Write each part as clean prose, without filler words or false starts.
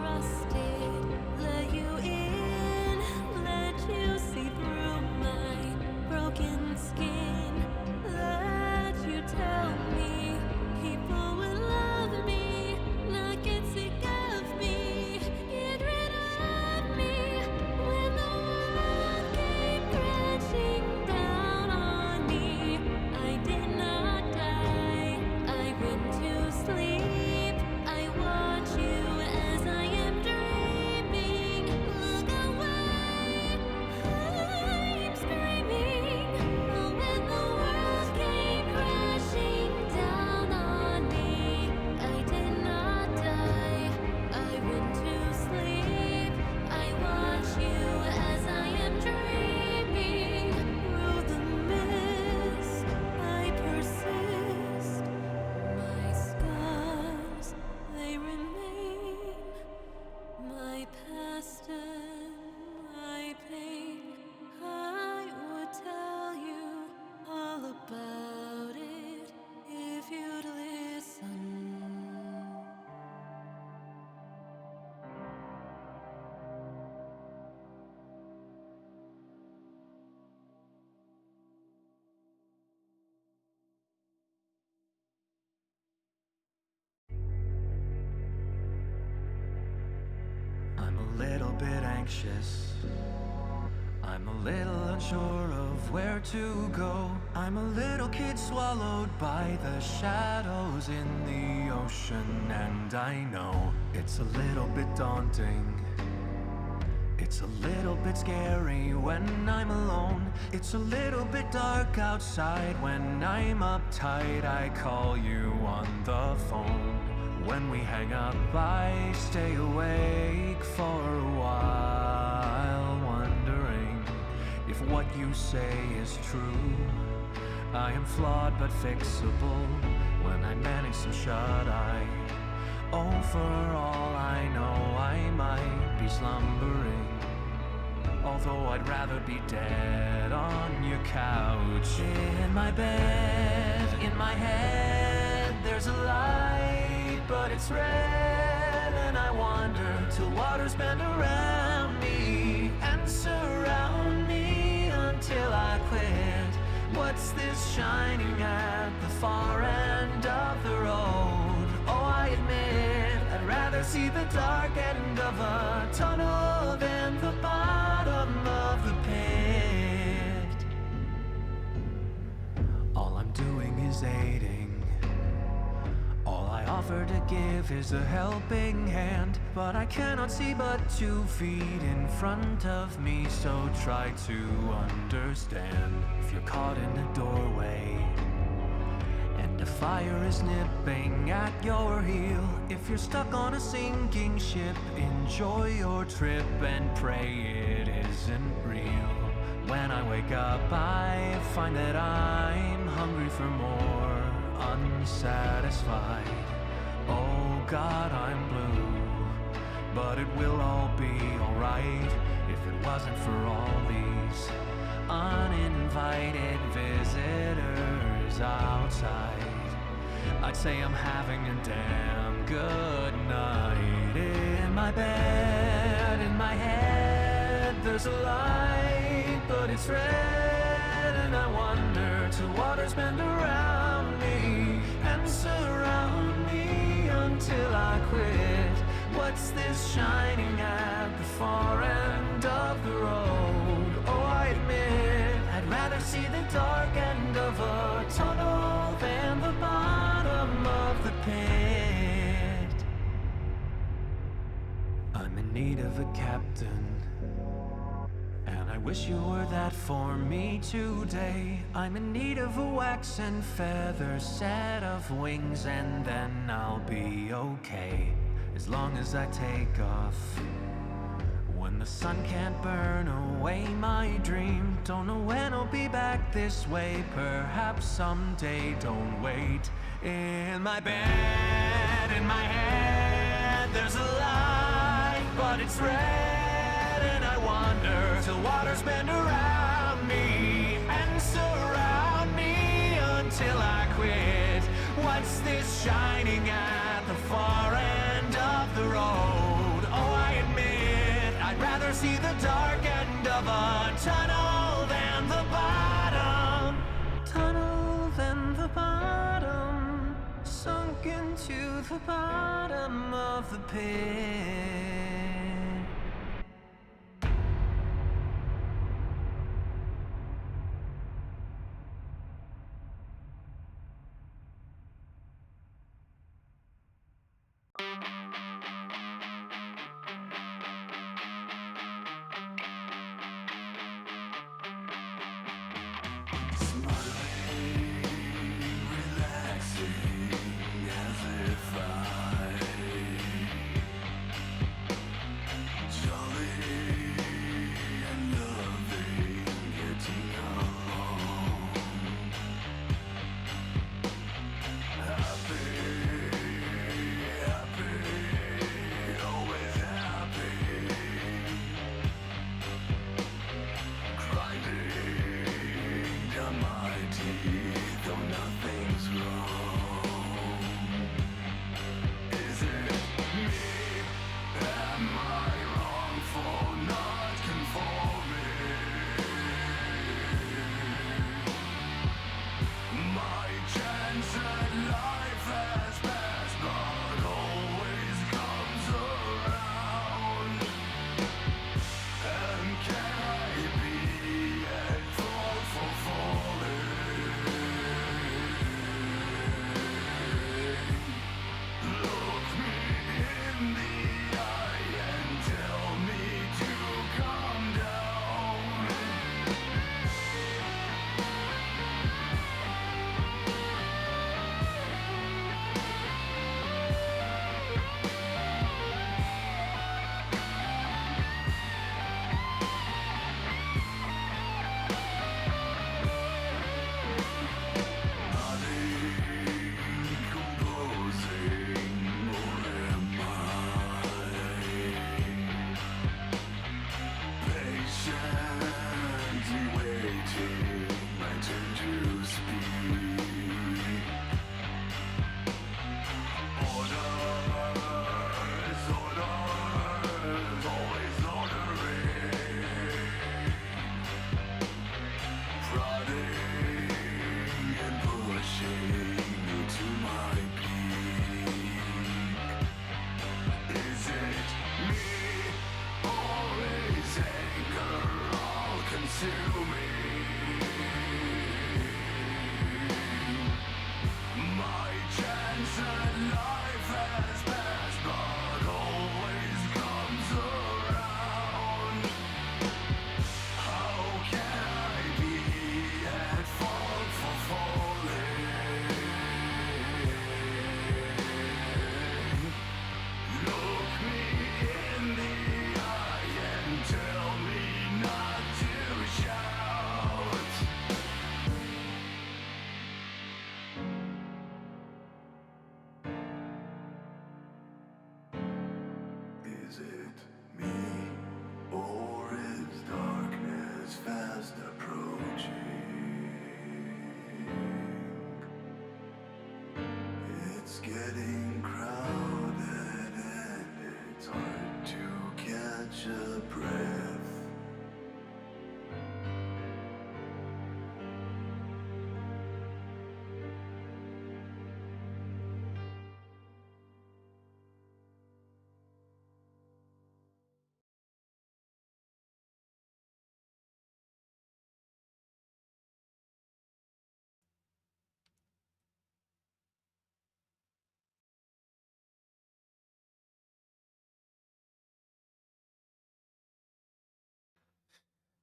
trusted. Let you in, let you see through my broken skin. Let you tell me people will love me, not get sick of me, get rid of me. When the world came crashing down on me, I did not die, I went to sleep. I watch you as I am dreaming. Look away, I'm screaming. Oh, when the world came crashing down on me, I did not die, I went to sleep. I watch you as I am dreaming. Through the mist, I persist. My scars, they remain. My past and my pain. I would tell you all about it if you'd listen. I'm a little bit anxious. I'm a little unsure of where to go. I'm a little kid swallowed by the shadows in the ocean, and I know it's a little bit daunting. It's a little bit scary when I'm alone. It's a little bit dark outside when I'm uptight. I call you on the phone. When we hang up, I stay awake for a while, wondering if what you say is true. I am flawed but fixable when I manage some shut-eye. Oh, for all I know, I might be slumbering, although I'd rather be dead on your couch. In my bed, in my head, there's a light, but it's red, and I wander till waters bend around me and surround me until I quit. What's this shining at the far end of the road? Oh, I admit I'd rather see the dark end of a tunnel than the bottom of the pit. All I'm doing is aiding. All I offer to give is a helping hand, but I cannot see but 2 feet in front of me, so try to understand. If you're caught in a doorway and a fire is nipping at your heel, if you're stuck on a sinking ship, enjoy your trip and pray it isn't real. When I wake up, I find that I'm hungry for more, unsatisfied. Oh God, I'm blue, but it will all be alright if it wasn't for all these uninvited visitors outside. I'd say I'm having a damn good night. In my bed, in my head, there's a light, but it's red, and I wonder till waters bend around me and surround me until I quit. What's this shining at the far end of the road? Oh, I admit I'd rather see the dark end of a tunnel than the bottom of the pit. I'm in need of a captain, and I wish you were that for me today. I'm in need of a wax and feather set of wings, and then I'll be okay, as long as I take off. When the sun can't burn away my dream, don't know when I'll be back this way, perhaps someday, don't wait. In my bed, in my head, there's a light, but it's red, and I wander till waters bend around me and surround me until I quit. What's this shining at the far end of the road? Oh, to the bottom of the pit.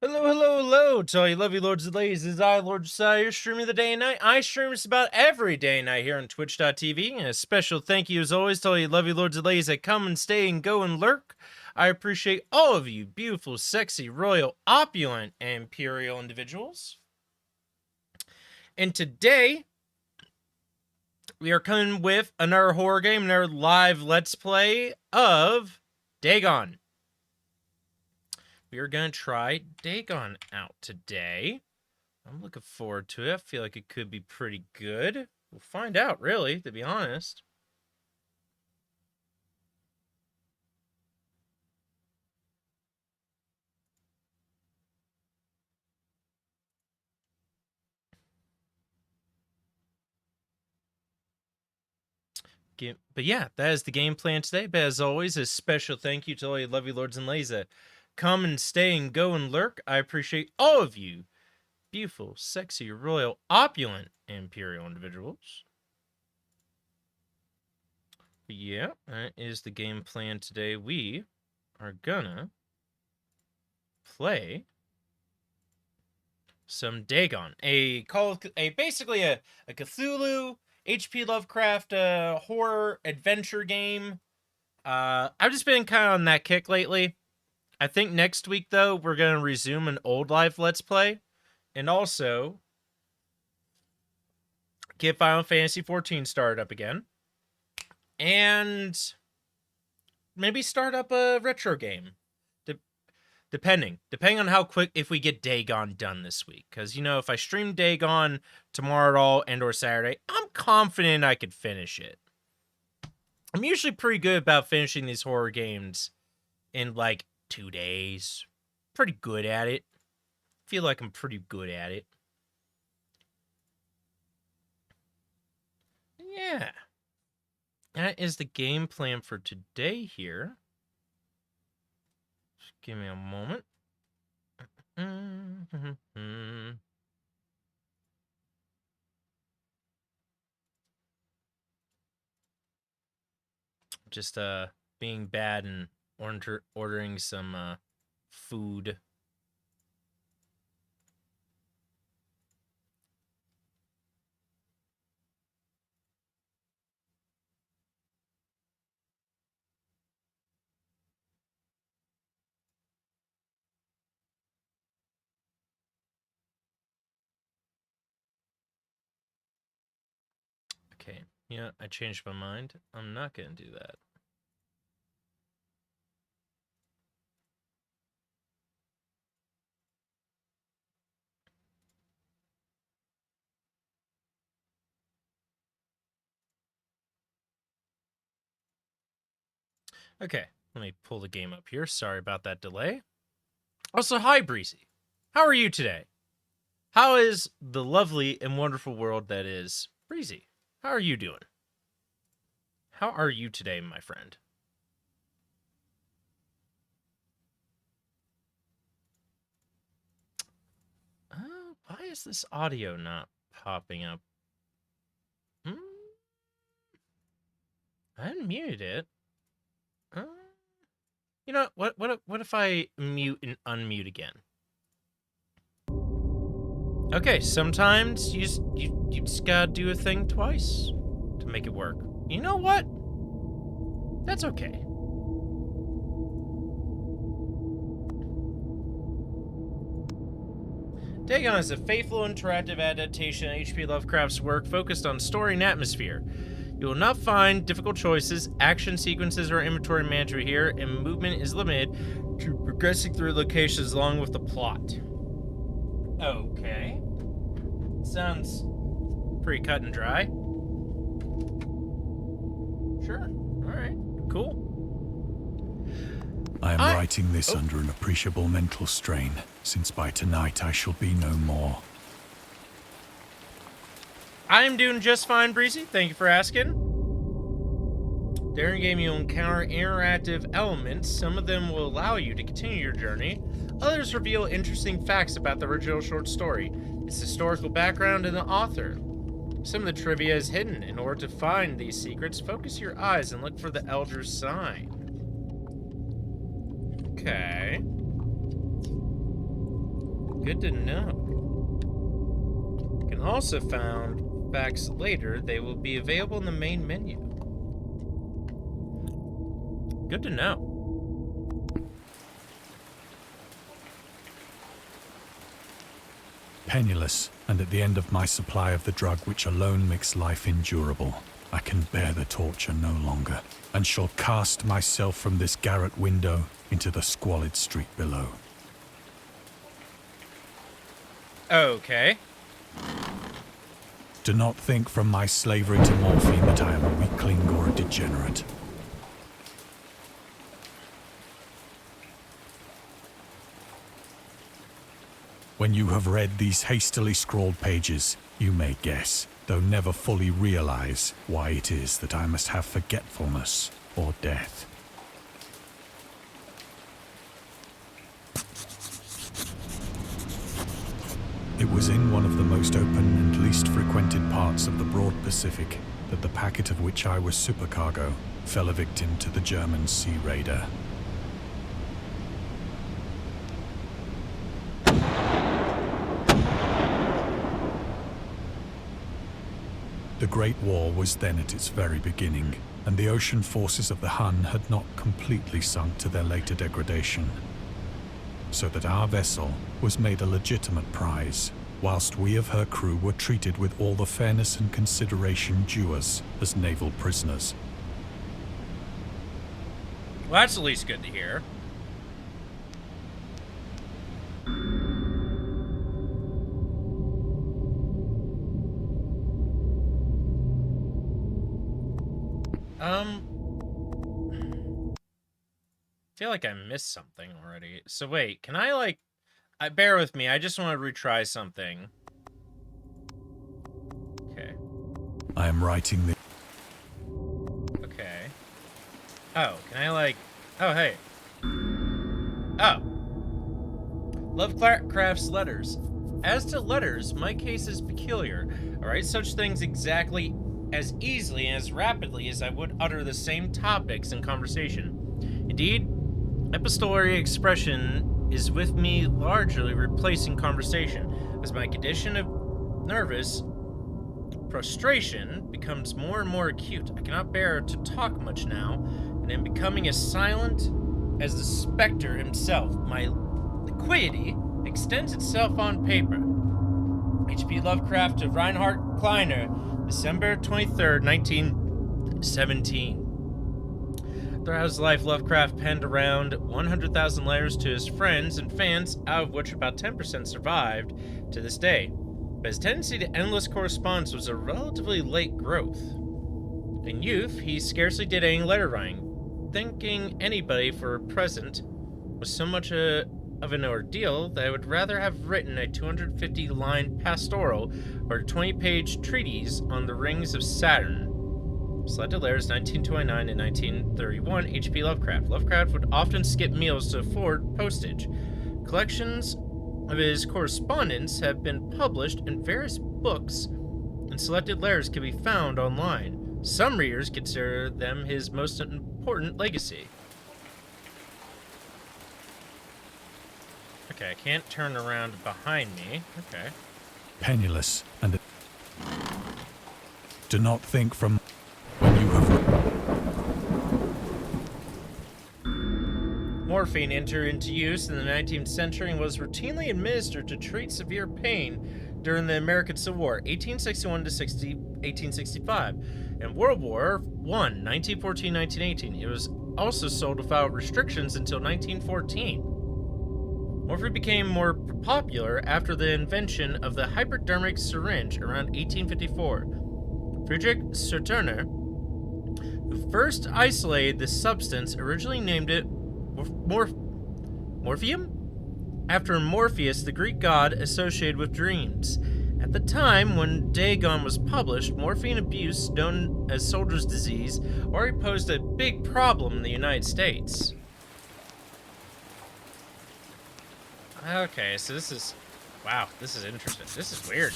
Hello, hello, hello to all you lovely lords and ladies. This is I, LORDJESSIAH, streaming the day and night. I stream this about every day and night here on Twitch.tv. And a special thank you, as always, to all you lovely lords and ladies that come and stay and go and lurk. I appreciate all of you beautiful, sexy, royal, opulent, and imperial individuals. And today, we are coming with another horror game, another live Let's Play of Dagon. We are going to try Dagon out today. I'm looking forward to it. I feel like it could be pretty good. We'll find out, really, to be honest. But yeah, that is the game plan today. But as always, a special thank you to all you lovely lords and ladies that come and stay and go and lurk. I appreciate all of you, beautiful, sexy, royal, opulent, imperial individuals. But yeah, that is the game plan today. We are gonna play some Dagon, basically a Cthulhu H.P. Lovecraft horror adventure game. I've just been kind of on that kick lately. I think next week though we're gonna resume an old life Let's Play, and also get Final Fantasy 14 started up again, and maybe start up a retro game. Depending on how quick, if we get Dagon done this week. Because, you know, if I stream Dagon tomorrow at all and or Saturday, I'm confident I could finish it. I'm usually pretty good about finishing these horror games in, like, 2 days. Pretty good at it. Feel like I'm pretty good at it. Yeah. That is the game plan for today here. Give me a moment. Just being bad and ordering some food. Okay, yeah, I changed my mind. I'm not gonna do that. Okay, let me pull the game up here. Sorry about that delay. Also, hi, Breezy. How are you today? How is the lovely and wonderful world that is Breezy? How are you doing? How are you today, my friend? Why is this audio not popping up? I unmuted it. You know what if I mute and unmute again? Okay, sometimes you just gotta do a thing twice to make it work. You know what? That's okay. Dagon is a faithful interactive adaptation of H.P. Lovecraft's work focused on story and atmosphere. You will not find difficult choices, action sequences, or inventory management here, and movement is limited to progressing through locations along with the plot. Okay. Sounds pretty cut and dry. Sure. Alright. Cool. I am writing this under an appreciable mental strain, since by tonight I shall be no more. I'm doing just fine, Breezy. Thank you for asking. During the game, you'll encounter interactive elements. Some of them will allow you to continue your journey. Others reveal interesting facts about the original short story, its historical background, and the author. Some of the trivia is hidden. In order to find these secrets, focus your eyes and look for the Elder's sign. Okay. Good to know. You can also find facts later. They will be available in the main menu. Good to know. Penniless, and at the end of my supply of the drug which alone makes life endurable, I can bear the torture no longer, and shall cast myself from this garret window into the squalid street below. Okay. Do not think from my slavery to morphine that I am a weakling or a degenerate. When you have read these hastily scrawled pages, You may guess, though never fully realize, why it is that I must have forgetfulness or death. It was in one of the most open and least frequented parts of the broad Pacific that the packet of which I was supercargo fell a victim to the German sea raider. The Great War was then at its very beginning, and the ocean forces of the Hun had not completely sunk to their later degradation, so that our vessel was made a legitimate prize, whilst we of her crew were treated with all the fairness and consideration due us as naval prisoners. Well, that's at least good to hear. I feel like I missed something already. So wait, can I like... bear with me, I just want to retry something. Okay. I am writing the... Okay. Oh, can I like... Oh, hey. Oh. Lovecraft's letters. As to letters, my case is peculiar. I write such things exactly as easily and as rapidly as I would utter the same topics in conversation. Indeed, epistolary expression is with me largely replacing conversation, as my condition of nervous prostration becomes more and more acute. I cannot bear to talk much now, and am becoming as silent as the specter himself. My liquidity extends itself on paper. H.P. Lovecraft to Reinhard Kleiner, December 23rd, 1917. Throughout his life, Lovecraft penned around 100,000 letters to his friends and fans, out of which about 10% survived to this day. But his tendency to endless correspondence was a relatively late growth. In youth, he scarcely did any letter writing, thinking anybody for a present was so much of an ordeal that I would rather have written a 250-line pastoral or a 20-page treatise on the rings of Saturn. Selected letters 1929 and 1931, H.P. Lovecraft. Lovecraft would often skip meals to afford postage. Collections of his correspondence have been published in various books, and selected letters can be found online. Some readers consider them his most important legacy. Okay, I can't turn around behind me. Okay. Penniless and... Do not think from... When you have... Morphine entered into use in the 19th century and was routinely administered to treat severe pain during the American Civil War, 1861 to 1865, and World War I, 1914-1918. It was also sold without restrictions until 1914. Morphine became more popular after the invention of the hypodermic syringe around 1854. Friedrich Serturner, who first isolated this substance, originally named it Morphium? After Morpheus, the Greek god associated with dreams. At the time when Dagon was published, morphine abuse, known as soldier's disease, already posed a big problem in the United States. Okay, so this is... Wow, this is interesting. This is weird.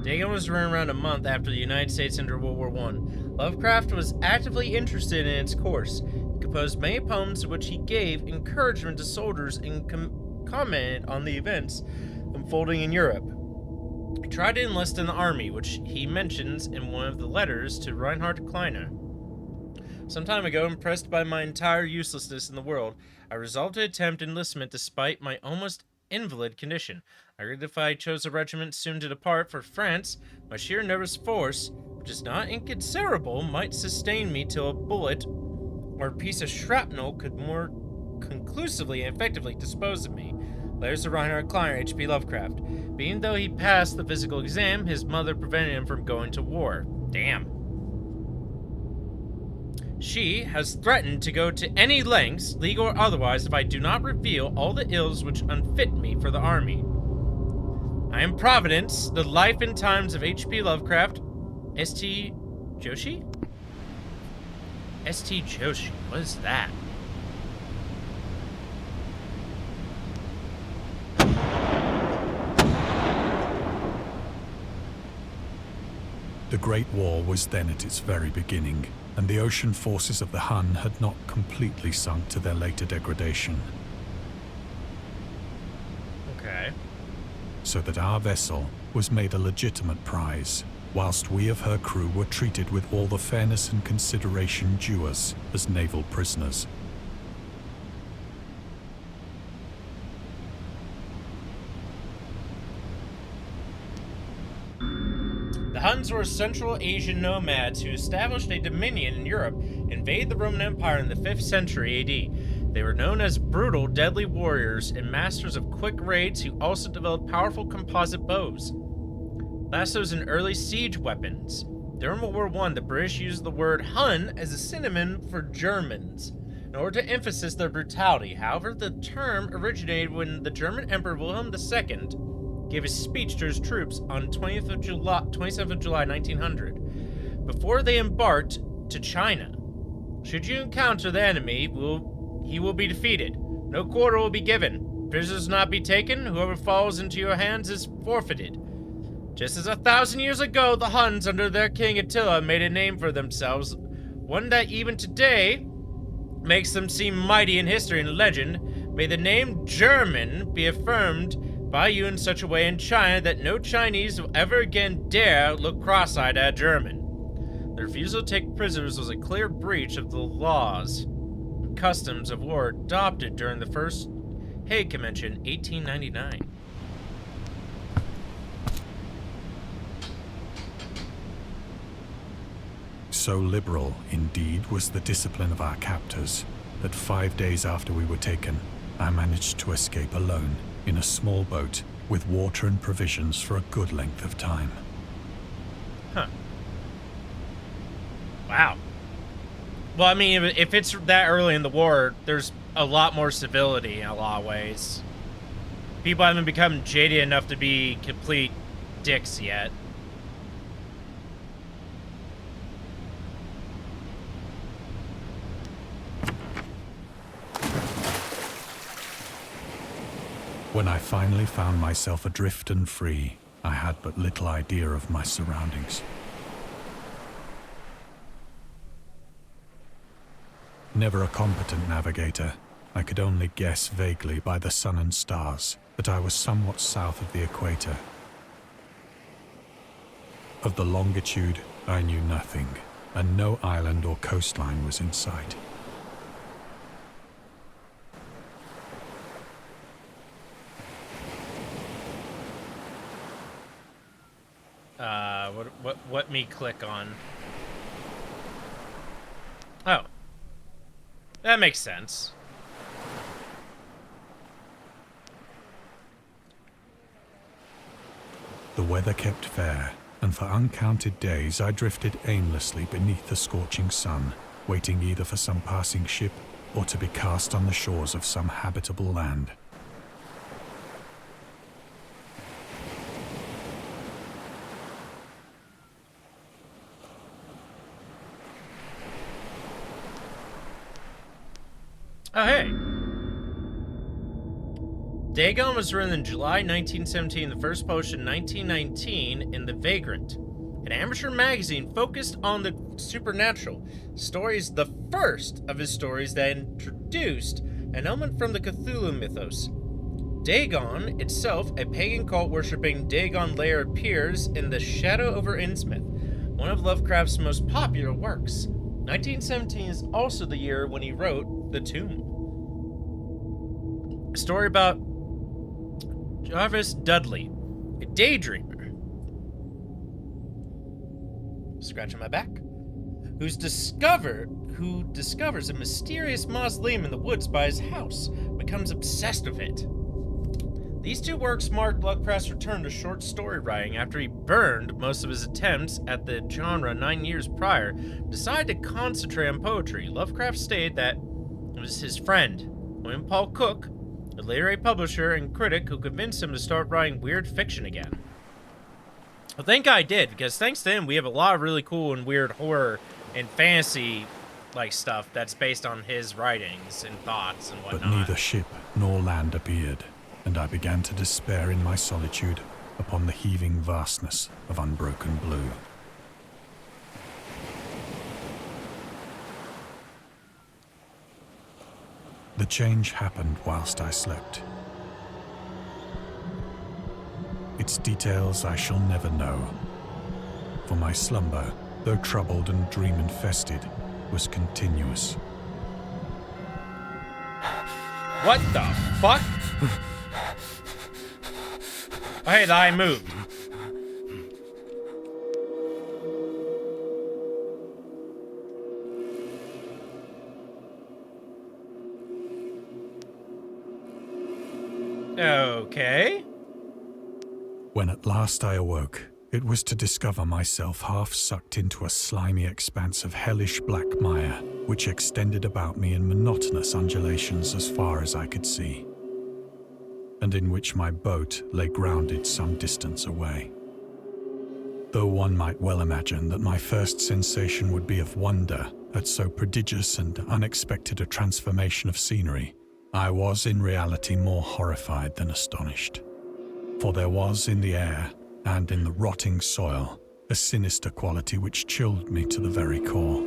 Dagon was run around a month after the United States entered World War I. Lovecraft was actively interested in its course. He composed many poems in which he gave encouragement to soldiers and commented on the events unfolding in Europe. He tried to enlist in the army, which he mentions in one of the letters to Reinhard Kleiner. Some time ago, impressed by my entire uselessness in the world, I resolved to attempt enlistment despite my almost invalid condition. I agreed that if I chose a regiment soon to depart for France, my sheer nervous force, which is not inconsiderable, might sustain me till a bullet or a piece of shrapnel could more conclusively and effectively dispose of me. Letters to Reinhard Kleiner, H.P. Lovecraft. Being though he passed the physical exam, his mother prevented him from going to war. Damn. She has threatened to go to any lengths, legal or otherwise, if I do not reveal all the ills which unfit me for the army. I am Providence, the life and times of H.P. Lovecraft. S.T. Joshi? S.T. Joshi, what is that? The Great War was then at its very beginning, and the ocean forces of the Hun had not completely sunk to their later degradation. Okay. So that our vessel was made a legitimate prize, whilst we of her crew were treated with all the fairness and consideration due us as naval prisoners. The Huns were Central Asian nomads who established a dominion in Europe, invaded the Roman Empire in the 5th century AD. They were known as brutal, deadly warriors and masters of quick raids who also developed powerful composite bows, lassos, and early siege weapons. During World War I, the British used the word Hun as a synonym for Germans in order to emphasize their brutality. However, the term originated when the German Emperor Wilhelm II gave a speech to his troops on 27th of July 1900, before they embarked to China. Should you encounter the enemy, he will be defeated. No quarter will be given. Prisoners will not be taken. Whoever falls into your hands is forfeited. Just as 1,000 years ago, the Huns, under their king Attila, made a name for themselves, one that even today makes them seem mighty in history and legend, may the name German be affirmed by you in such a way in China that no Chinese will ever again dare look cross-eyed at a German. The refusal to take prisoners was a clear breach of the laws and customs of war adopted during the First Hague Convention, 1899. So liberal, indeed, was the discipline of our captors, that 5 days after we were taken, I managed to escape alone in a small boat with water and provisions for a good length of time. Huh. Wow. Well, I mean, if it's that early in the war, there's a lot more civility in a lot of ways. People haven't become jaded enough to be complete dicks yet. When I finally found myself adrift and free, I had but little idea of my surroundings. Never a competent navigator, I could only guess vaguely by the sun and stars that I was somewhat south of the equator. Of the longitude, I knew nothing, and no island or coastline was in sight. What me click on? Oh. That makes sense. The weather kept fair, and for uncounted days I drifted aimlessly beneath the scorching sun, waiting either for some passing ship or to be cast on the shores of some habitable land. Oh, hey. Dagon was written in July 1917, the first published in 1919 in The Vagrant, an amateur magazine focused on the supernatural. Stories, the first of his stories that introduced an element from the Cthulhu mythos. Dagon itself, a pagan cult worshipping Dagon lair, appears in The Shadow over Innsmouth, one of Lovecraft's most popular works. 1917 is also the year when he wrote The Tomb, a story about Jarvis Dudley, a daydreamer, scratching my back, who discovers a mysterious mausoleum in the woods by his house, becomes obsessed with it. These two works marked Lovecraft's return to short story writing after he burned most of his attempts at the genre 9 years prior, decided to concentrate on poetry. Lovecraft stated that it was his friend, William Paul Cook, a literary publisher and critic, who convinced him to start writing weird fiction again. Well, thank God I did, because thanks to him, we have a lot of really cool and weird horror and fantasy like stuff that's based on his writings and thoughts and whatnot. But neither ship nor land appeared, and I began to despair in my solitude upon the heaving vastness of unbroken blue. The change happened whilst I slept. Its details I shall never know, for my slumber, though troubled and dream-infested, was continuous. What the fuck? Oh, hey, the eye moved. Okay. When at last I awoke, it was to discover myself half sucked into a slimy expanse of hellish black mire, which extended about me in monotonous undulations as far as I could see, and in which my boat lay grounded some distance away. Though one might well imagine that my first sensation would be of wonder at so prodigious and unexpected a transformation of scenery, I was in reality more horrified than astonished. For there was in the air and in the rotting soil a sinister quality which chilled me to the very core.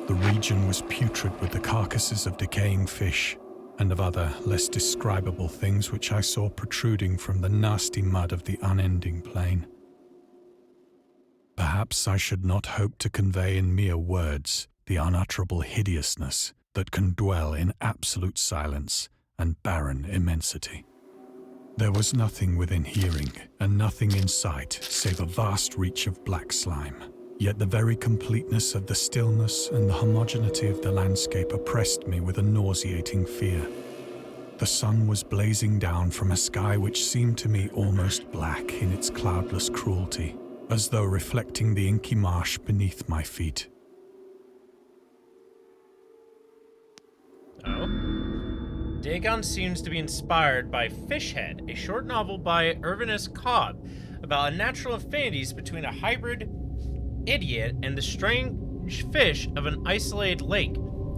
The region was putrid with the carcasses of decaying fish and of other less describable things which I saw protruding from the nasty mud of the unending plain. Perhaps I should not hope to convey in mere words the unutterable hideousness that can dwell in absolute silence and barren immensity. There was nothing within hearing and nothing in sight save a vast reach of black slime. Yet the very completeness of the stillness and the homogeneity of the landscape oppressed me with a nauseating fear. The sun was blazing down from a sky which seemed to me almost black in its cloudless cruelty, as though reflecting the inky marsh beneath my feet. Oh. Dagon seems to be inspired by Fishhead, a short novel by Irvin S. Cobb about natural affinities between a hybrid idiot and the strange fish of an isolated lake.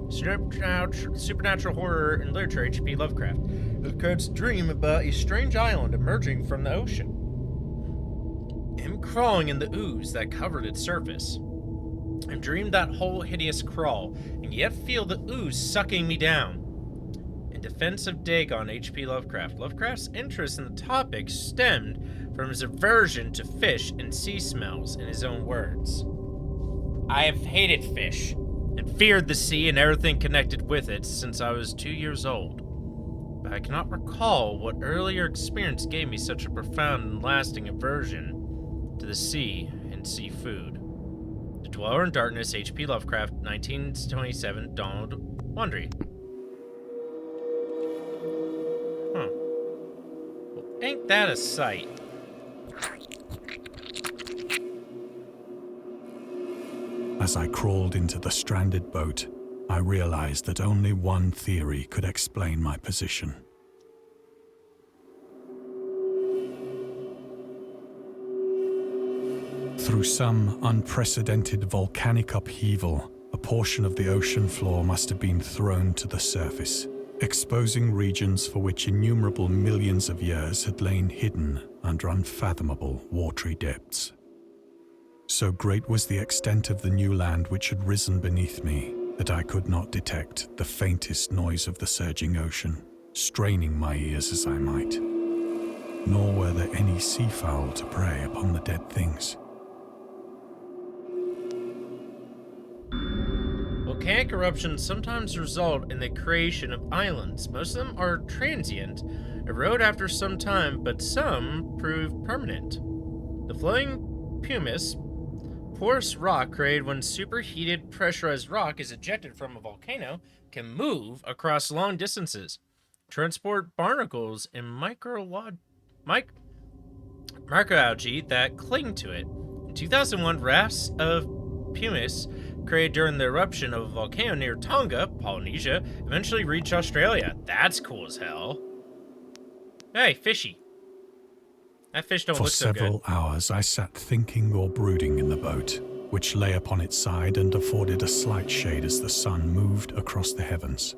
Supernatural horror and literature, H.P. Lovecraft. Lovecraft's dream about a strange island emerging from the ocean. Him crawling in the ooze that covered its surface. And dreamed that whole hideous crawl, and yet feel the ooze sucking me down. In defense of Dagon, H.P. Lovecraft. Lovecraft's interest in the topic stemmed from his aversion to fish and sea smells, in his own words. I have hated fish, and feared the sea and everything connected with it since I was 2 years old. But I cannot recall what earlier experience gave me such a profound and lasting aversion to the sea and seafood. The Dweller in Darkness, H.P. Lovecraft, 1927, Donald Wandry. Huh. Well, ain't that a sight? As I crawled into the stranded boat, I realized that only one theory could explain my position. Through some unprecedented volcanic upheaval, a portion of the ocean floor must have been thrown to the surface, exposing regions for which innumerable millions of years had lain hidden under unfathomable watery depths. So great was the extent of the new land which had risen beneath me that I could not detect the faintest noise of the surging ocean, straining my ears as I might. Nor were there any seafowl to prey upon the dead things. Volcanic eruptions sometimes result in the creation of islands. Most of them are transient, erode after some time, but some prove permanent. The flowing pumice, porous rock created when superheated pressurized rock is ejected from a volcano, can move across long distances. transport barnacles and microalgae that cling to it. In 2001, rafts of pumice created during the eruption of a volcano near Tonga, Polynesia, eventually reached Australia. That's cool as hell. Hey, fishy. That fish don't look so good. For several hours I sat thinking or brooding in the boat, which lay upon its side and afforded a slight shade as the sun moved across the heavens.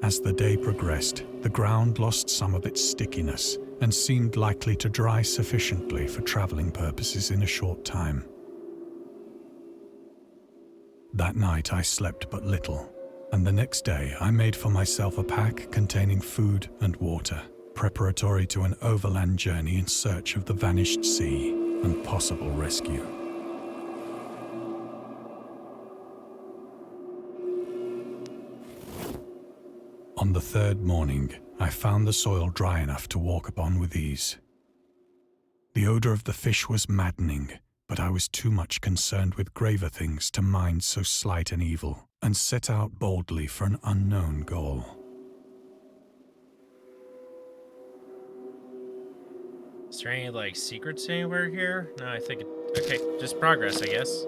As the day progressed, the ground lost some of its stickiness and seemed likely to dry sufficiently for traveling purposes in a short time. That night I slept but little, and the next day I made for myself a pack containing food and water, preparatory to an overland journey in search of the vanished sea and possible rescue. On the third morning, I found the soil dry enough to walk upon with ease. The odor of the fish was maddening, but I was too much concerned with graver things to mind so slight an evil, and set out boldly for an unknown goal. Is there any, like, secrets anywhere here? No, I think okay, just progress, I guess.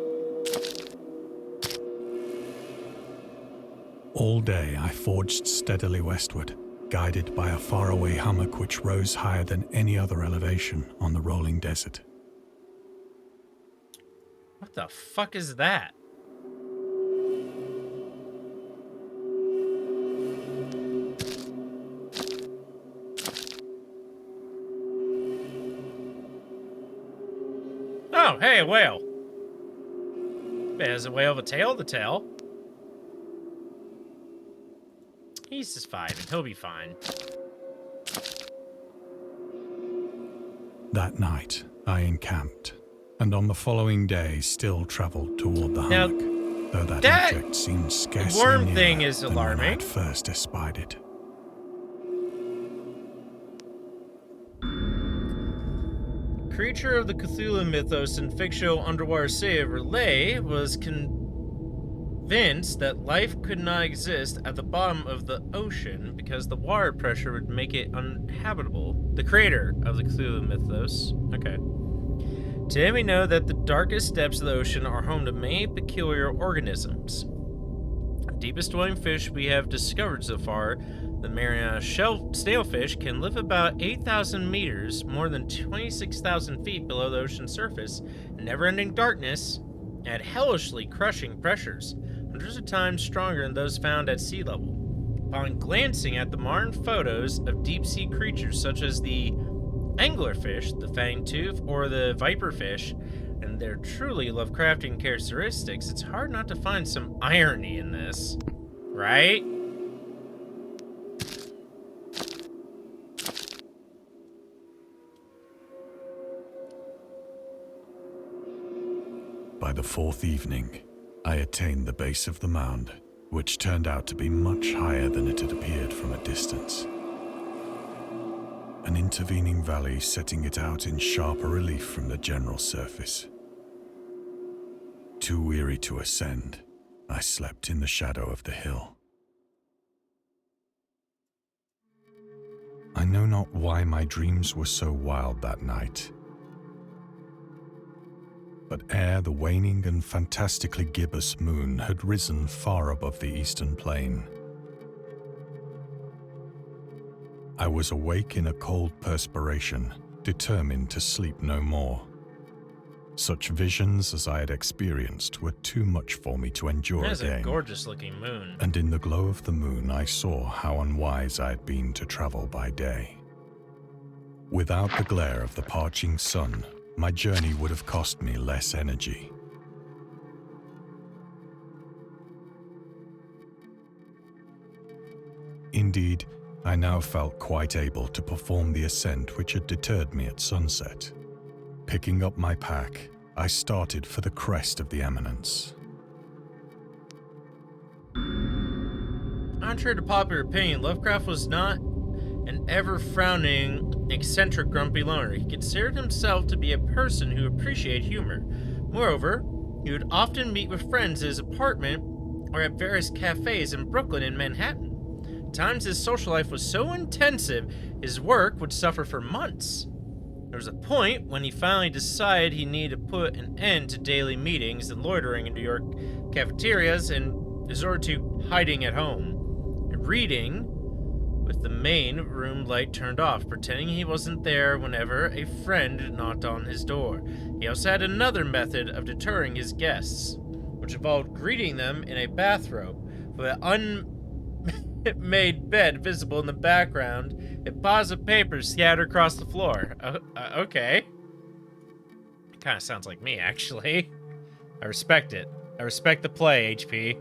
All day I forged steadily westward, guided by a faraway hummock which rose higher than any other elevation on the rolling desert. What the fuck is that? Oh, hey, a whale. Has a whale have a tail? The tail. He's just 5 and he'll be fine. That night, I encamped, and on the following day still traveled toward the Now, hummock, though that that object seemed scarcely worm nearer thing is than when I alarming. had first espied it. Creature of the Cthulhu mythos and fictional underwater city of R'lyeh was convinced that life could not exist at the bottom of the ocean because the water pressure would make it uninhabitable. The creator of the Cthulhu mythos. Okay. Today we know that the darkest depths of the ocean are home to many peculiar organisms. The deepest dwelling fish we have discovered so far, the Mariana snailfish, can live about 8,000 meters, more than 26,000 feet below the ocean's surface, in never-ending darkness, at hellishly crushing pressures, hundreds of times stronger than those found at sea level. Upon glancing at the modern photos of deep-sea creatures such as the anglerfish, the fanged tooth, or the viperfish, and their truly Lovecraftian characteristics, it's hard not to find some irony in this, right? By the fourth evening, I attained the base of the mound, which turned out to be much higher than it had appeared from a distance. An intervening valley setting it out in sharper relief from the general surface. Too weary to ascend, I slept in the shadow of the hill. I know not why my dreams were so wild that night. But ere the waning and fantastically gibbous moon had risen far above the eastern plain, I was awake in a cold perspiration, determined to sleep no more. Such visions as I had experienced were too much for me to endure That is again. a gorgeous-looking moon. And in the glow of the moon I saw how unwise I had been to travel by day. Without the glare of the parching sun, my journey would have cost me less energy. Indeed, I now felt quite able to perform the ascent which had deterred me at sunset. Picking up my pack, I started for the crest of the eminence. Contrary to popular opinion, Lovecraft was not an ever-frowning, eccentric, grumpy loner. He considered himself to be a person who appreciated humor. Moreover, he would often meet with friends at his apartment or at various cafes in Brooklyn and Manhattan. At times his social life was so intensive, his work would suffer for months. There was a point when he finally decided he needed to put an end to daily meetings and loitering in New York cafeterias and resort to hiding at home and reading with the main room light turned off, pretending he wasn't there whenever a friend knocked on his door. He also had another method of deterring his guests, which involved greeting them in a bathrobe with an unmade bed visible in the background and piles of papers scattered across the floor. Okay. Kind of sounds like me, actually. I respect it. I respect the play, HP.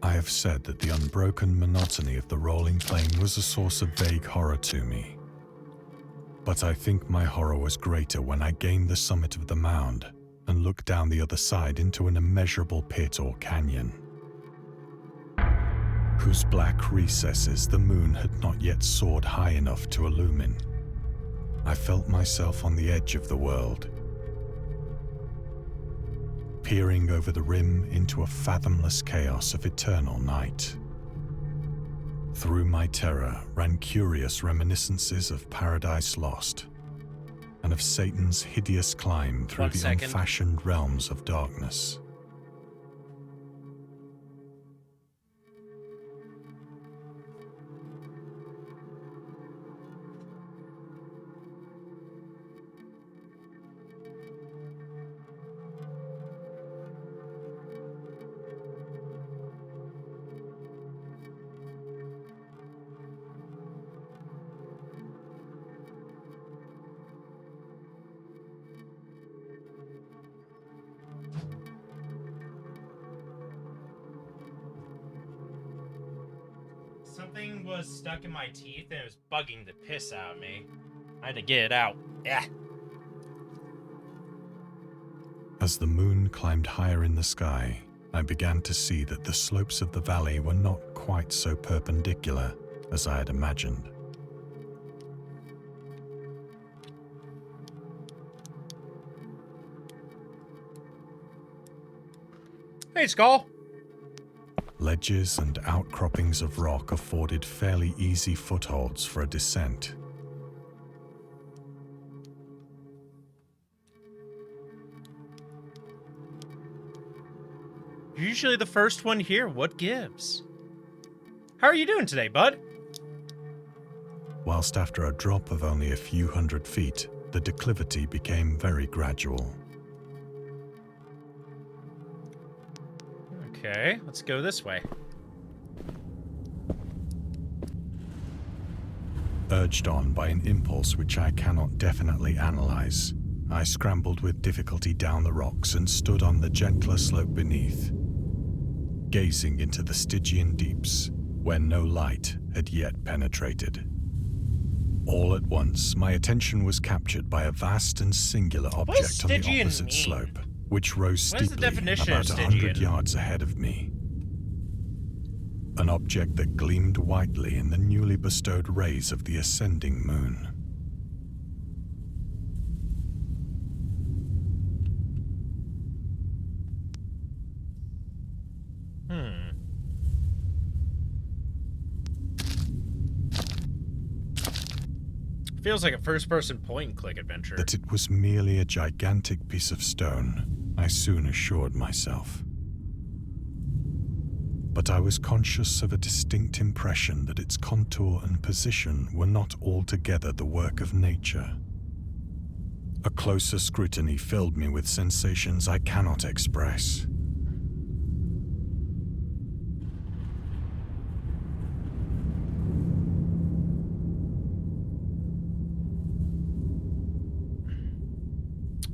I have said that the unbroken monotony of the rolling plain was a source of vague horror to me. But I think my horror was greater when I gained the summit of the mound and looked down the other side into an immeasurable pit or canyon, whose black recesses the moon had not yet soared high enough to illumine. I felt myself on the edge of the world, peering over the rim into a fathomless chaos of eternal night. Through my terror ran curious reminiscences of Paradise Lost and of Satan's hideous climb through the unfashioned realms of darkness. Something was stuck in my teeth and it was bugging the piss out of me. I had to get it out. Yeah. As the moon climbed higher in the sky, I began to see that the slopes of the valley were not quite so perpendicular as I had imagined. Hey, Skull. Ledges and outcroppings of rock afforded fairly easy footholds for a descent. You're usually the first one here. What gives? How are you doing today, bud? Whilst after a drop of only a few hundred feet, the declivity became very gradual. Okay, let's go this way. Urged on by an impulse which I cannot definitely analyze, I scrambled with difficulty down the rocks and stood on the gentler slope beneath, gazing into the Stygian deeps where no light had yet penetrated. All at once, my attention was captured by a vast and singular object on the Stygian opposite mean? slope, which rose What is the steeply definition of about 100 Stygian? yards ahead of me. An object that gleamed whitely in the newly bestowed rays of the ascending moon. Feels like a first-person point-and-click adventure. That it was merely a gigantic piece of stone, I soon assured myself. But I was conscious of a distinct impression that its contour and position were not altogether the work of nature. A closer scrutiny filled me with sensations I cannot express.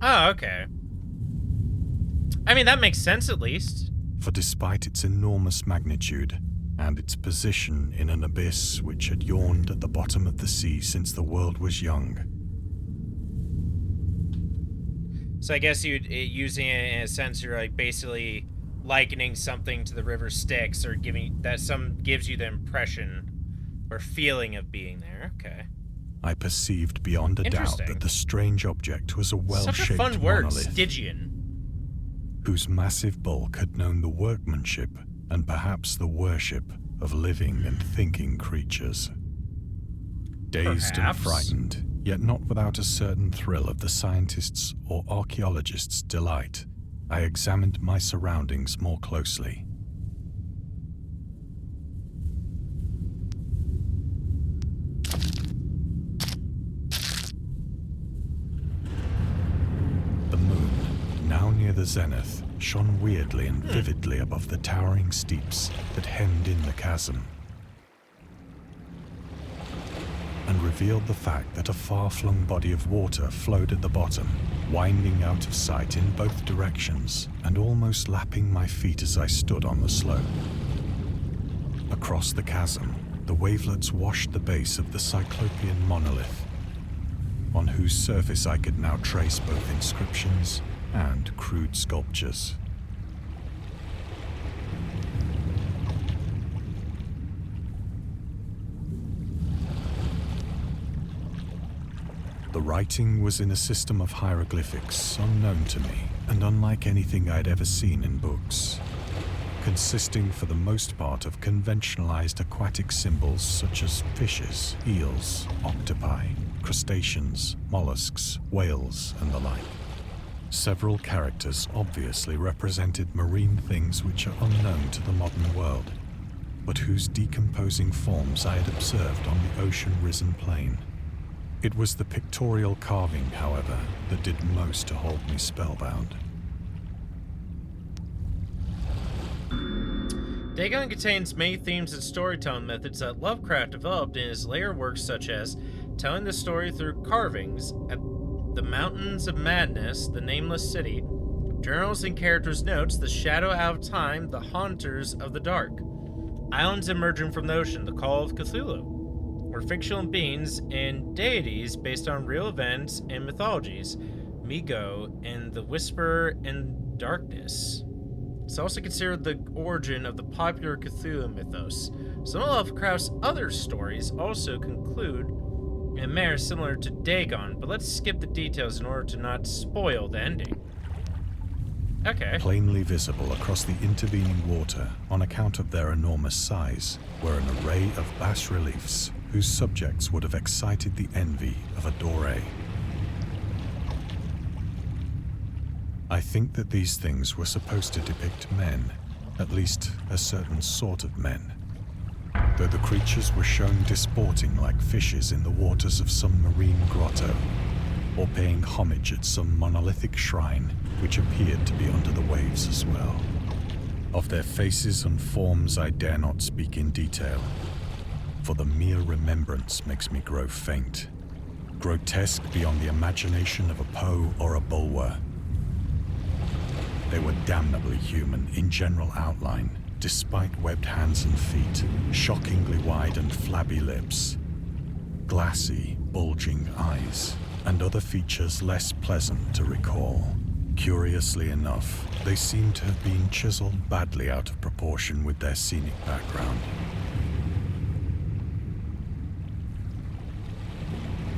Oh, okay. I mean, that makes sense at least. For despite its enormous magnitude and its position in an abyss which had yawned at the bottom of the sea since the world was young. So I guess using it in a sense, you're like basically likening something to the river Styx, or giving that some gives you the impression or feeling of being there. Okay. I perceived beyond a doubt Interesting. that the strange object was a Such a well-shaped fun word, monolith, Stygian. whose massive bulk had known the workmanship and perhaps the worship of living and thinking creatures. Dazed and Perhaps. frightened, yet not without a certain thrill of the scientist's or archaeologist's delight, I examined my surroundings more closely. The moon, now near the zenith, shone weirdly and vividly above the towering steeps that hemmed in the chasm, and revealed the fact that a far-flung body of water flowed at the bottom, winding out of sight in both directions and almost lapping my feet as I stood on the slope. Across the chasm, the wavelets washed the base of the Cyclopean monolith, on whose surface I could now trace both inscriptions and crude sculptures. The writing was in a system of hieroglyphics unknown to me and unlike anything I'd ever seen in books, consisting for the most part of conventionalized aquatic symbols such as fishes, eels, octopi, crustaceans, mollusks, whales, and the like. Several characters obviously represented marine things which are unknown to the modern world, but whose decomposing forms I had observed on the ocean-risen plain. It was the pictorial carving, however, that did most to hold me spellbound. Dagon contains many themes and storytelling methods that Lovecraft developed in his later works, such as telling the story through carvings at the Mountains of Madness, the Nameless City, journals and characters' notes, the Shadow Out of Time, the Haunters of the Dark, islands emerging from the ocean, the Call of Cthulhu, or fictional beings and deities based on real events and mythologies, Migo and the Whisperer in Darkness. It's also considered the origin of the popular Cthulhu mythos. Some of Lovecraft's other stories also conclude in a manner similar to Dagon, but let's skip the details in order to not spoil the ending. Okay. Plainly visible across the intervening water on account of their enormous size were an array of bas-reliefs whose subjects would have excited the envy of a doré. I think that these things were supposed to depict men, at least a certain sort of men, though the creatures were shown disporting like fishes in the waters of some marine grotto, or paying homage at some monolithic shrine which appeared to be under the waves as well. Of their faces and forms I dare not speak in detail, for the mere remembrance makes me grow faint, grotesque beyond the imagination of a Poe or a Bulwer. They were damnably human in general outline, despite webbed hands and feet, shockingly wide and flabby lips, glassy, bulging eyes, and other features less pleasant to recall. Curiously enough, they seem to have been chiseled badly out of proportion with their scenic background.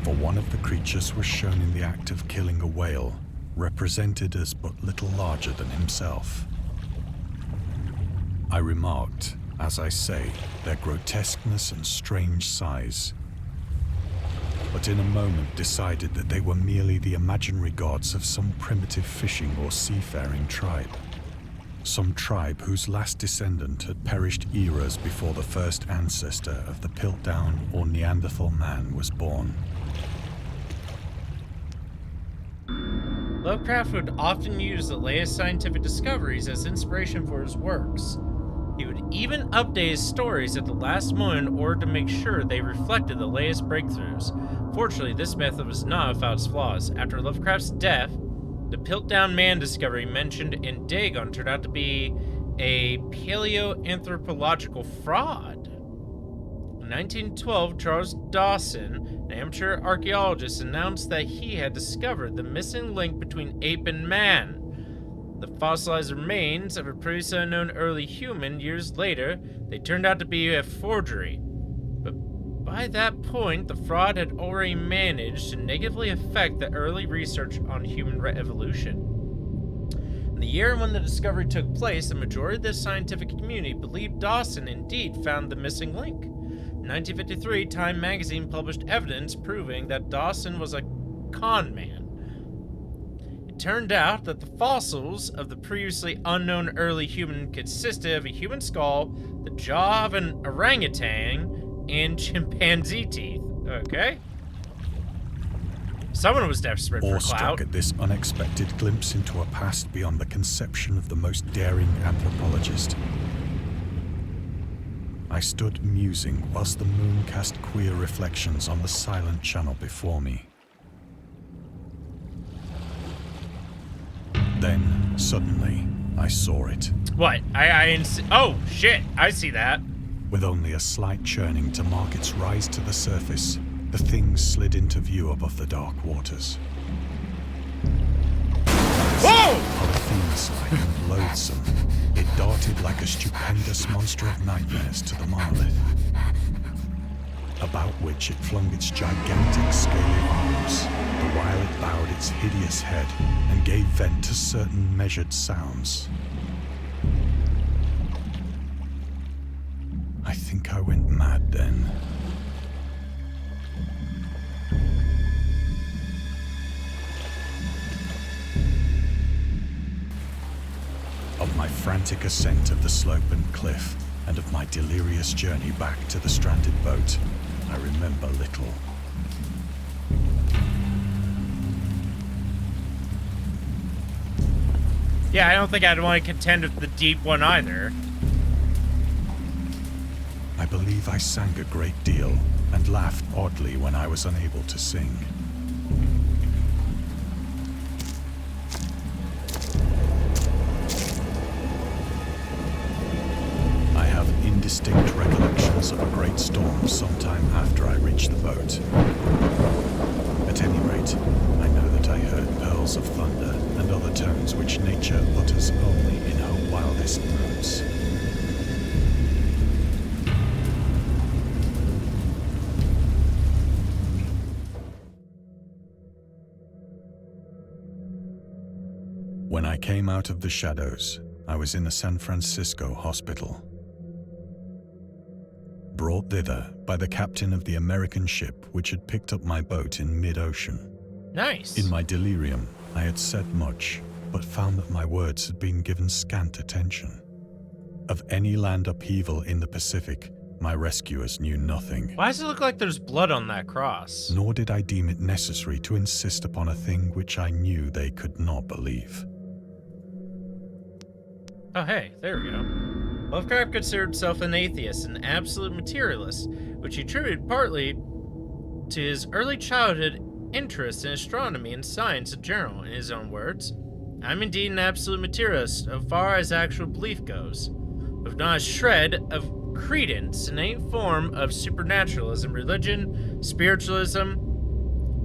For one of the creatures was shown in the act of killing a whale, represented as but little larger than himself. I remarked, as I say, their grotesqueness and strange size, but in a moment decided that they were merely the imaginary gods of some primitive fishing or seafaring tribe. Some tribe whose last descendant had perished eras before the first ancestor of the Piltdown or Neanderthal man was born. Lovecraft would often use the latest scientific discoveries as inspiration for his works. He would even update his stories at the last moment in order to make sure they reflected the latest breakthroughs. Fortunately, this method was not without its flaws. After Lovecraft's death, the Piltdown man discovery mentioned in Dagon turned out to be a paleoanthropological fraud. In 1912, Charles Dawson, an amateur archaeologist, announced that he had discovered the missing link between ape and man. The fossilized remains of a previously unknown early human. Years later, they turned out to be a forgery. But By that point, the fraud had already managed to negatively affect the early research on human evolution. In the year when the discovery took place, the majority of the scientific community believed Dawson indeed found the missing link. In 1953, Time magazine published evidence proving that Dawson was a con man. It turned out that the fossils of the previously unknown early human consisted of a human skull, the jaw of an orangutan, and chimpanzee teeth. Okay. Someone was desperate for Awestruck clout. at this unexpected glimpse into a past beyond the conception of the most daring anthropologist, I stood musing whilst the moon cast queer reflections on the silent channel before me. Then, suddenly, I saw it. What? Oh, shit. I see that. With only a slight churning to mark its rise to the surface, the thing slid into view above the dark waters. Whoa! Polyphemus-like and loathsome, it darted like a stupendous monster of nightmares to the monolith, about which it flung its gigantic scaly arms, the while it bowed its hideous head and gave vent to certain measured sounds. I think I went mad then. Of my frantic ascent of the slope and cliff, and of my delirious journey back to the stranded boat, I remember little. Yeah, I don't think I'd want to contend with the deep one either. I believe I sang a great deal, and laughed oddly when I was unable to sing. I have indistinct recollections of a great storm sometime after I reached the boat. At any rate, I know that I heard pearls of thunder and other tones which nature utters only in her wildest moods. When I came out of the shadows, I was in a San Francisco hospital. Brought thither by the captain of the American ship which had picked up my boat in mid-ocean. Nice. In my delirium, I had said much, but found that my words had been given scant attention. Of any land upheaval in the Pacific, my rescuers knew nothing. Why does it look like there's blood on that cross? Nor did I deem it necessary to insist upon a thing which I knew they could not believe. Oh, hey, there we go. Lovecraft considered himself an atheist and absolute materialist, which he attributed partly to his early childhood interest in astronomy and science in general. In his own words, "I'm indeed an absolute materialist as far as actual belief goes, with not a shred of credence in any form of supernaturalism, religion, spiritualism,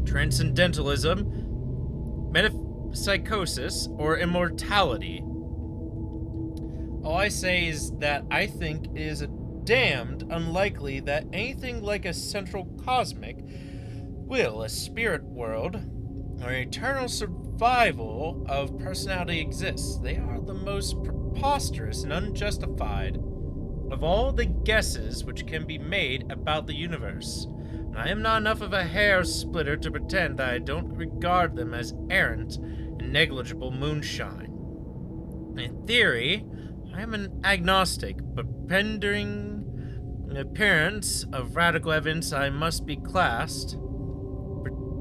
transcendentalism, metapsychosis, or immortality. All I say is that I think it is damned unlikely that anything like a central cosmic will, a spirit world, or an eternal survival of personality exists. They are the most preposterous and unjustified of all the guesses which can be made about the universe. And I am not enough of a hair splitter to pretend that I don't regard them as errant and negligible moonshine. In theory, I am an agnostic, but pending the appearance of radical evidence, I must be classed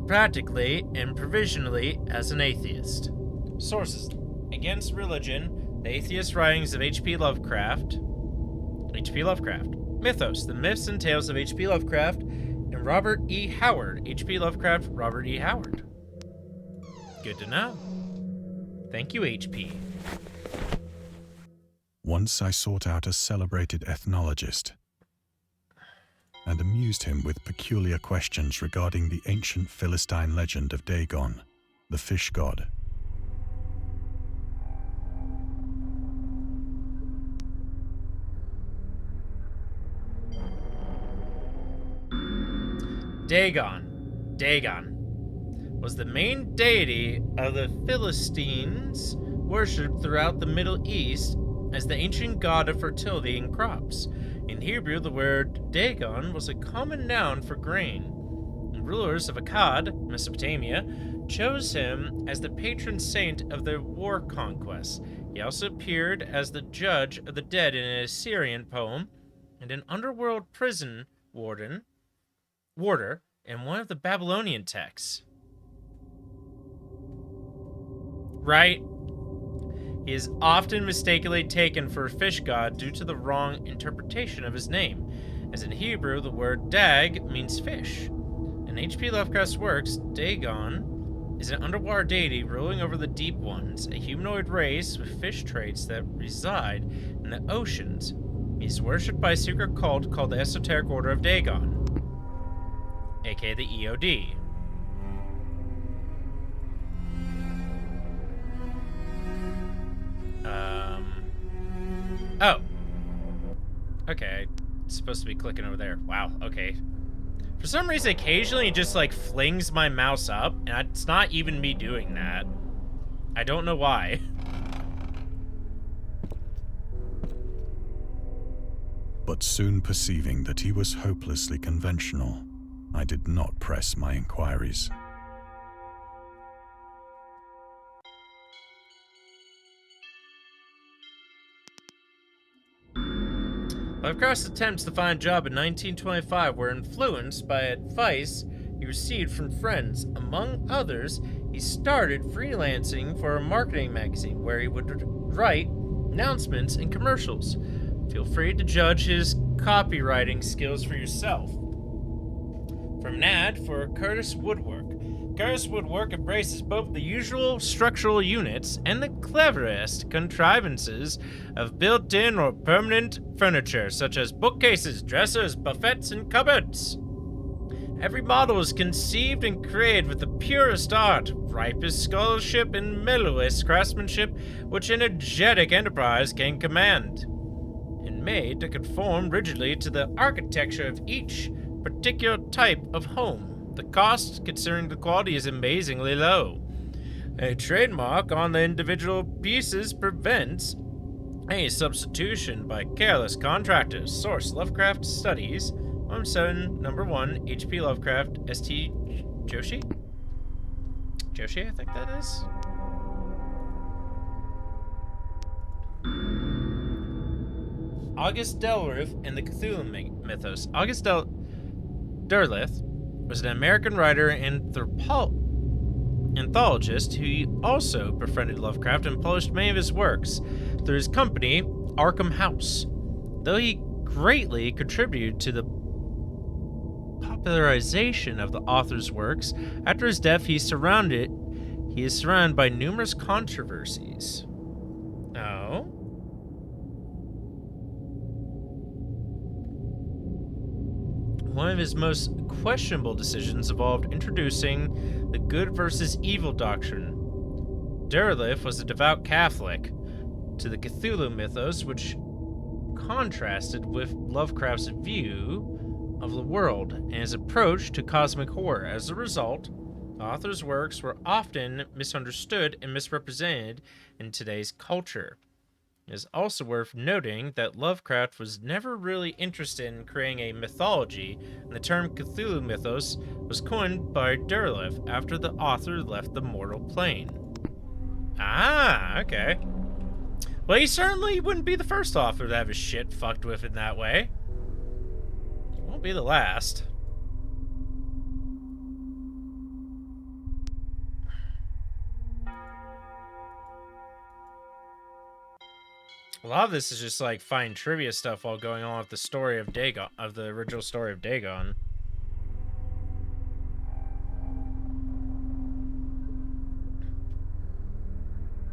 practically and provisionally as an atheist." Sources: Against Religion, The Atheist Writings of H.P. Lovecraft. H.P. Lovecraft. Mythos: The Myths and Tales of H.P. Lovecraft, and Robert E. Howard. H.P. Lovecraft, Robert E. Howard. Good to know. Thank you, H.P. Once I sought out a celebrated ethnologist and amused him with peculiar questions regarding the ancient Philistine legend of Dagon, the fish god. Dagon was the main deity of the Philistines, worshipped throughout the Middle East as the ancient god of fertility and crops. In Hebrew, the word Dagon was a common noun for grain. And rulers of Akkad, Mesopotamia, chose him as the patron saint of their war conquests. He also appeared as the judge of the dead in an Assyrian poem and an underworld prison warder in one of the Babylonian texts. Right? He is often mistakenly taken for a fish god due to the wrong interpretation of his name, as in Hebrew the word dag means fish. In H.P. Lovecraft's works, Dagon is an underwater deity ruling over the deep ones, a humanoid race with fish traits that reside in the oceans. He is worshipped by a secret cult called the Esoteric Order of Dagon, aka the EOD. Oh. Okay, it's supposed to be clicking over there. Wow, okay. For some reason, occasionally it just, like, flings my mouse up, and it's not even me doing that. I don't know why. But soon perceiving that he was hopelessly conventional, I did not press my inquiries. Lovecraft's attempts to find a job in 1925 were influenced by advice he received from friends. Among others, he started freelancing for a marketing magazine where he would write announcements and commercials. Feel free to judge his copywriting skills for yourself. From an ad for Curtis Woodwork. Curtis Woodwork embraces both the usual structural units and the cleverest contrivances of built-in or permanent furniture, such as bookcases, dressers, buffets, and cupboards. Every model is conceived and created with the purest art, ripest scholarship, and mellowest craftsmanship which an energetic enterprise can command, and made to conform rigidly to the architecture of each particular type of home. The cost, considering the quality, is amazingly low. A trademark on the individual pieces prevents any substitution by careless contractors. Source: Lovecraft Studies, Volume 7, Number 1, H.P. Lovecraft, S.T. Joshi? Joshi, I think that is? August Derleth and the Cthulhu Mythos. August Derleth was an American writer and anthologist who also befriended Lovecraft and published many of his works through his company, Arkham House. Though he greatly contributed to the popularization of the author's works, after his death he is surrounded by numerous controversies. Oh? One of his most questionable decisions involved introducing the good versus evil doctrine. Derleth was a devout Catholic to the Cthulhu mythos, which contrasted with Lovecraft's view of the world and his approach to cosmic horror. As a result, the author's works were often misunderstood and misrepresented in today's culture. It is also worth noting that Lovecraft was never really interested in creating a mythology, and the term Cthulhu mythos was coined by Derleth after the author left the mortal plane. Ah, okay. Well, he certainly wouldn't be the first author to have his shit fucked with in that way. Won't be the last. A lot of this is just like finding trivia stuff while going on with the story of Dagon, of the original story of Dagon.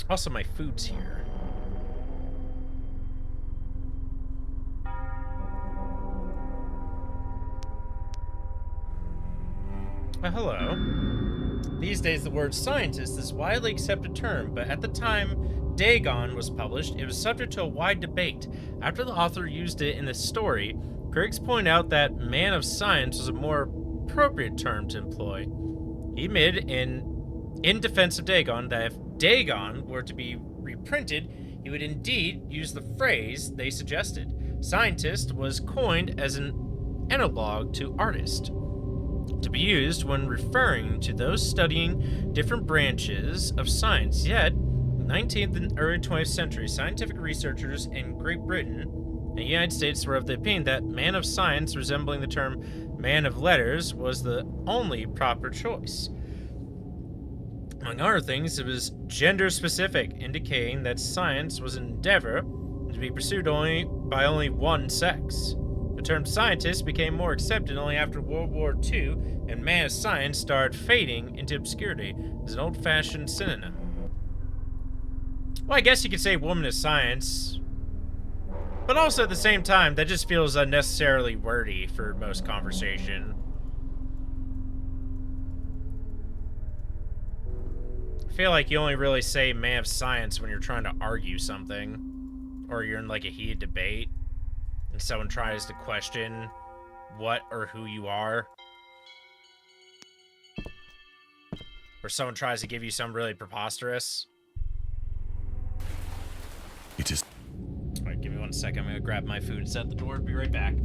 Also, my food's here. Hello. These days, the word scientist is a widely accepted term, but at the time Dagon was published, it was subject to a wide debate. After the author used it in the story, critics point out that man of science was a more appropriate term to employ. He admitted in defense of Dagon that if Dagon were to be reprinted, he would indeed use the phrase they suggested. Scientist was coined as an analog to artist, to be used when referring to those studying different branches of science. Yet, 19th and early 20th century scientific researchers in Great Britain and the United States were of the opinion that man of science, resembling the term man of letters, was the only proper choice. Among other things, it was gender specific, indicating that science was an endeavor to be pursued by only one sex. The term scientist became more accepted only after World War II, and man of science started fading into obscurity as an old-fashioned synonym. Well, I guess you could say woman of science, but also at the same time, that just feels unnecessarily wordy for most conversation. I feel like you only really say man of science when you're trying to argue something, or you're in like a heated debate, and someone tries to question what or who you are, or someone tries to give you some really preposterous. It is. Alright, give me 1 second. I'm gonna grab my food and set the door. Be right back.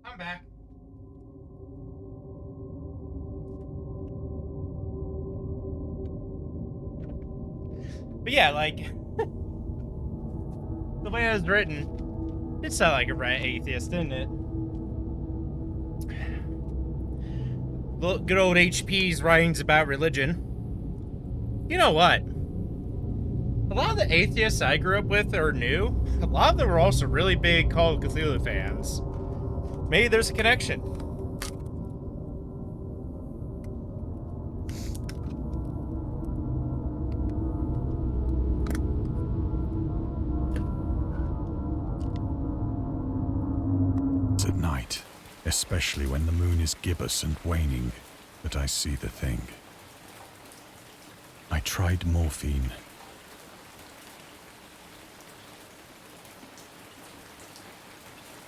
I'm back. But yeah, like, the way it was written, it sounded like a right atheist, didn't it? Good old HP's writings about religion. You know what? A lot of the atheists I grew up with or knew, a lot of them were also really big Call of Cthulhu fans. Maybe there's a connection. At night, especially when the moon is gibbous and waning, that I see the thing. I tried morphine.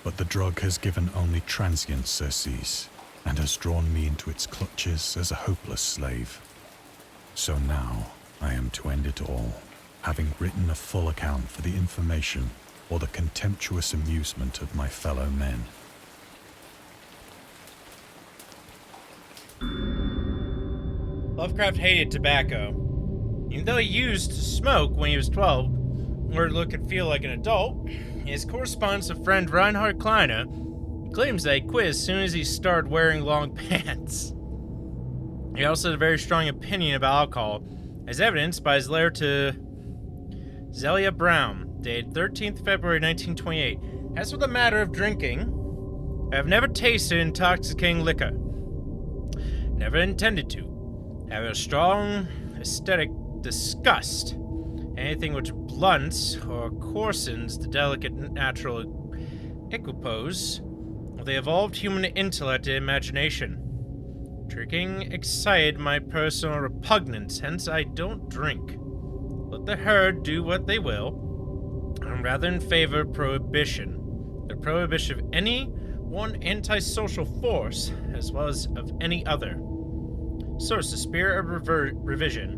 But the drug has given only transient surcease, and has drawn me into its clutches as a hopeless slave. So now I am to end it all, having written a full account for the information or the contemptuous amusement of my fellow men. Lovecraft hated tobacco. Even though he used to smoke when he was 12, or to look and feel like an adult, his correspondence with friend Reinhard Kleine claims that he quit as soon as he started wearing long pants. He also had a very strong opinion about alcohol, as evidenced by his letter to Zelia Brown, dated 13th February 1928. As for the matter of drinking, I have never tasted intoxicating liquor. Never intended to. Have a strong aesthetic disgust. Anything which blunts or coarsens the delicate natural equipoise of the evolved human intellect and imagination. Drinking excited my personal repugnance, hence I don't drink. Let the herd do what they will. I'm rather in favor of prohibition. The prohibition of any one antisocial force, as well as of any other. Source: The Spirit of Revision.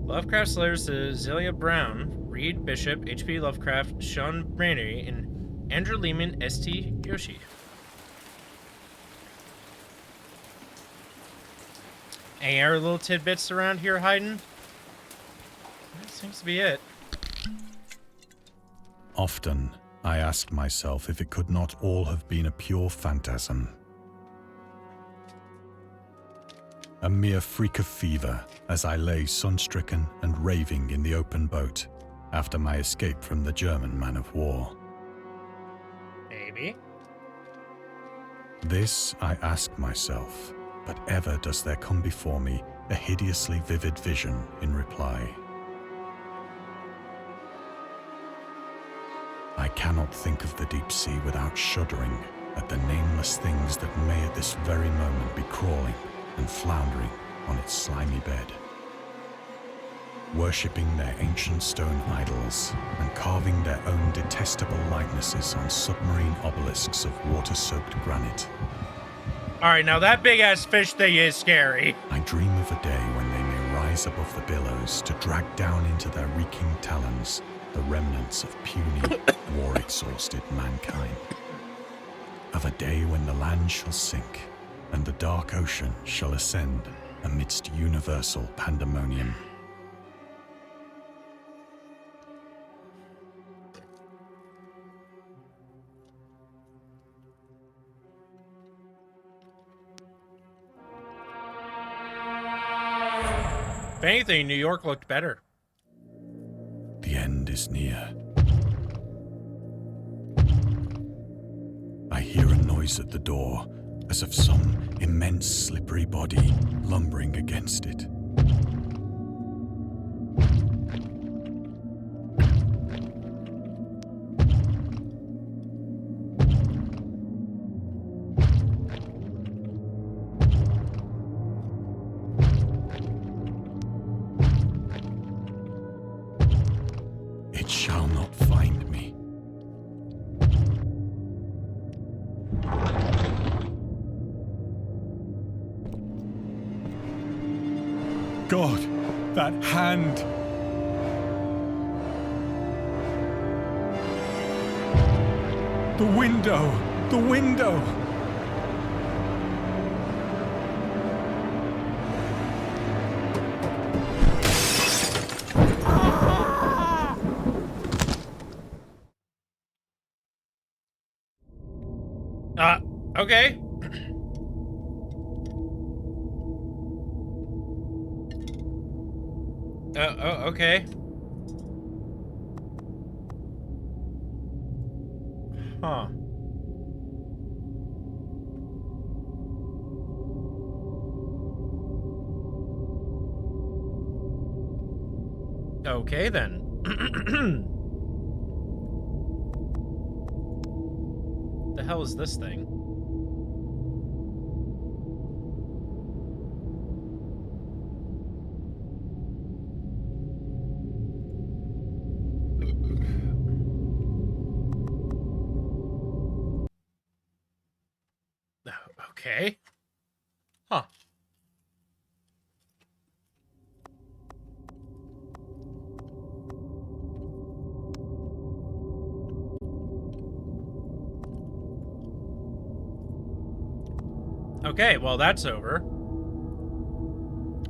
Lovecraft's letters to Zelia Brown, Reed Bishop, H.P. Lovecraft, Sean Brannery, and Andrew Lehman, S.T. Yoshi. Any other little tidbits around here hiding? That seems to be it. Often, I asked myself if it could not all have been a pure phantasm. A mere freak of fever as I lay sun-stricken and raving in the open boat after my escape from the German man-of-war. Maybe. This I ask myself, but ever does there come before me a hideously vivid vision in reply. I cannot think of the deep sea without shuddering at the nameless things that may at this very moment be crawling and floundering on its slimy bed, worshipping their ancient stone idols and carving their own detestable likenesses on submarine obelisks of water-soaked granite. All right, now that big-ass fish thing is scary. I dream of a day when they may rise above the billows to drag down into their reeking talons the remnants of puny, war-exhausted mankind. Of a day when the land shall sink and the dark ocean shall ascend amidst universal pandemonium. If anything, New York looked better. The end is near. I hear a noise at the door, as of some immense slippery body lumbering against it. It shall not find me. God, that hand! The window! The window! Okay. Okay. Huh. Okay, then. The hell is this thing? Okay. Huh. Okay, well, that's over.